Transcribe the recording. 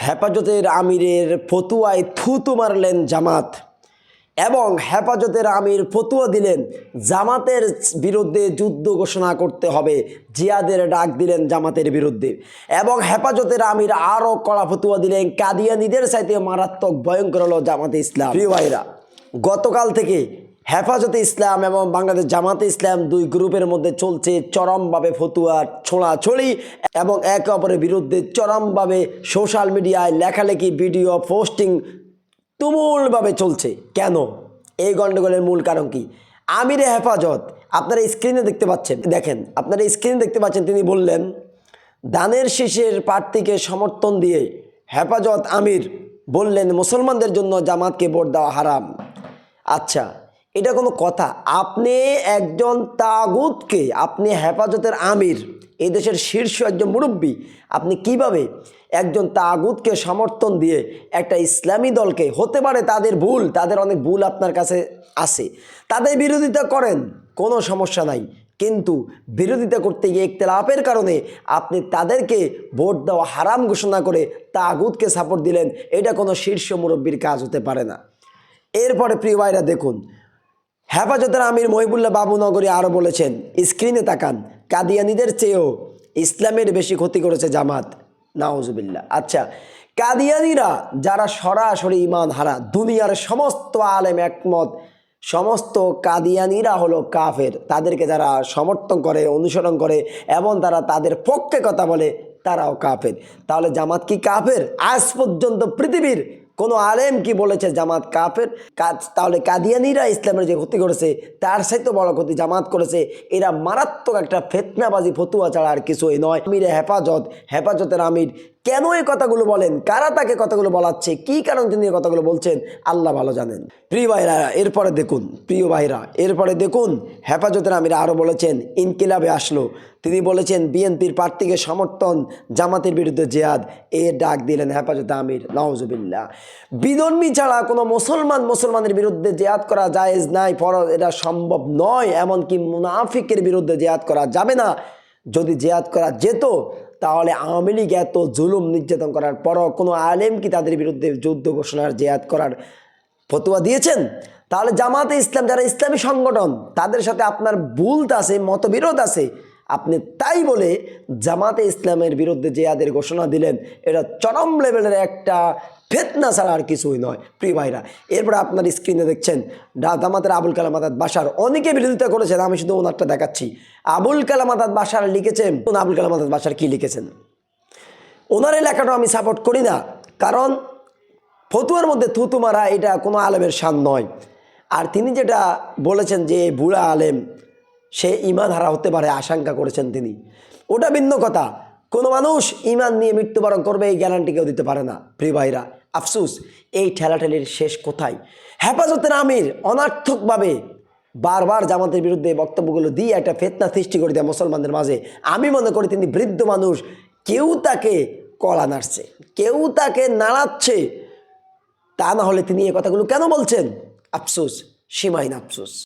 হেফাজতের আমিরের ফতুয়ায় থুতু মারলেন জামাত এবং হেফাজতের আমির ফতুয়া দিলেন জামাতের বিরুদ্ধে যুদ্ধ ঘোষণা করতে হবে, জিহাদের ডাক দিলেন জামাতের বিরুদ্ধে। এবং হেফাজতের আমির আরও কড়া ফতুয়া দিলেন, কাদিয়ানীদের চাইতে মারাত্মক ভয়ঙ্কর হলো জামাতে ইসলাম। প্রিয় ভাইরা, গতকাল থেকে হেফাজতে ইসলাম এবং বাংলাদেশ জামাতে ইসলাম দুই গ্রুপের মধ্যে চলছে চরমভাবে ফতুয়ার ছোড়াছড়ি এবং একে অপরের বিরুদ্ধে চরমভাবে সোশ্যাল মিডিয়ায় লেখালেখি, ভিডিও পোস্টিং তুমুলভাবে চলছে। কেন? এই গণ্ডগোলের মূল কারণ কি? আমিরে হেফাজত আপনারা স্ক্রিনে দেখতে পাচ্ছেন, দেখেন আপনারা স্ক্রিনে দেখতে পাচ্ছেন, তিনি বললেন ধানের শীষের প্রার্থীকে সমর্থন দিয়ে হেফাজত আমির বললেন মুসলমানদের জন্য জামাতকে ভোট দেওয়া হারাম। আচ্ছা, এটা কোনো কথা? আপনি একজন তাগুতকে, আপনি হেফাজতের আমির, এই দেশের শীর্ষ একজন মুরব্বী, আপনি কিভাবে একজন তাগুতকে সমর্থন দিয়ে একটা ইসলামী দলকে, হতে পারে তাদের ভুল, তাদের অনেক ভুল আপনার কাছে আছে, তাদের বিরোধিতা করেন, কোনো সমস্যা নাই, কিন্তু বিরোধিতা করতে গিয়ে ইখতিলাফের কারণে আপনি তাদেরকে ভোট দেওয়া হারাম ঘোষণা করে তাগুতকে সাপোর্ট দিলেন, এটা কোনো শীর্ষ মুরব্বীর কাজ হতে পারে না। এরপরে প্রিয় ভাইরা দেখুন, হেফাজতের আমির মহিবুল্লাহ বাবুনগরী আরও বলেছেন, স্ক্রিনে তাকান, কাদিয়ানীদের চেয়েও ইসলামের বেশি ক্ষতি করেছে জামাত। নাউজুবিল্লাহ। আচ্ছা, কাদিয়ানীরা যারা সরাসরি ইমান হারা, দুনিয়ার সমস্ত আলেম একমত, সমস্ত কাদিয়ানীরা হলো কাফের। তাদেরকে যারা সমর্থন করে, অনুসরণ করে এবং তারা তাদের পক্ষে কথা বলে, তারাও কাফের। তাহলে জামাত কি কাফের? আজ পর্যন্ত পৃথিবীর কোনো আলেম কি বলেছে জামাত কাফের? তাহলে কাদিয়ানীরা ইসলামের যে ক্ষতি করেছে তার সাথে বড় ক্ষতি জামাত করেছে। এরা মারাত্মক একটা ফিতনাবাজি ফতুয়া ছাড়া আর কিছুই নয়। আমিরে হেফাজতের আমির কেন এই কথাগুলো বলেন, কারা তাকে কথাগুলো বলাচ্ছে, কি কারণ তিনি এই কথাগুলো বলছেন, আল্লাহ ভালো জানেন। প্রিয় ভাইরা, এরপরে দেখুন হেফাজতের আমির আরও বলেছেন, ইনকিলাবে আসলো, তিনি বলেছেন বিএনপির প্রার্থীকে সমর্থন, জামাতের বিরুদ্ধে জিহাদ, এর ডাক দিলেন হেফাজতে আমির। নাউজুবিল্লাহ। বিধর্মী ছাড়া কোনো মুসলমানের বিরুদ্ধে জিহাদ করা জায়েজ নাই, এটা সম্ভব নয়, এমনকি মুনাফিকের বিরুদ্ধে জিহাদ করা যাবে না। যদি জিহাদ করা যেত তাহলে আওয়ামী লীগ এত জুলুম নির্যাতন করার পরও কোনো আলেম কি তাদের বিরুদ্ধে যুদ্ধ ঘোষণার জিহাদ করার ফতোয়া দিয়েছেন? তাহলে জামাতে ইসলাম যারা ইসলামী সংগঠন, তাদের সাথে আপনার ভুল আছে, মতবিরোধ আছে, আপনি তাই বলে জামাতে ইসলামের বিরুদ্ধে জিহাদের ঘোষণা দিলেন, এটা চরম লেভেলের একটা ফিতনা ছাড়া আর কিছুই নয়। প্রিয় ভাইরা, এরপরে আপনার স্ক্রিনে দেখছেন জামাতের আবুল কালাম আজাদ বাশার, অনেকে বিরোধিতা করেছেন, আমি শুধু ওনারটা দেখাচ্ছি। আবুল কালাম আজাদ বাশার লিখেছেন, আবুল কালাম আজাদ বাশার কি লিখেছেন? ওনার এই লেখাটা আমি সাপোর্ট করি না, কারণ ফতুয়ার মধ্যে থুতু মারা এটা কোনো আলেমের শান নয়। আর তিনি যেটা বলেছেন যে বুড়া আলেম সে ইমান হারা হতে পারে, আশঙ্কা করেছেন তিনি, ওটা ভিন্ন কথা। কোনো মানুষ ইমান নিয়ে মৃত্যুবরণ করবে এই গ্যারান্টি কেউ দিতে পারে না। প্রিয় ভাইরা, আফসুস, এই ঠেলাঠেলির শেষ কোথায়? হেফাজতের আমির অনার্থকভাবে বারবার জামাতের বিরুদ্ধে বক্তব্যগুলো দিয়ে একটা ফিতনা সৃষ্টি করে দেয় মুসলমানদের মাঝে। আমি মনে করি তিনি বৃদ্ধ মানুষ, কেউ তাকে কড়া নাড়ছে, কেউ তাকে নাড়াচ্ছে, তা না হলে তিনি এই কথাগুলো কেন বলছেন? আফসোস, সীমাহীন আফসোস।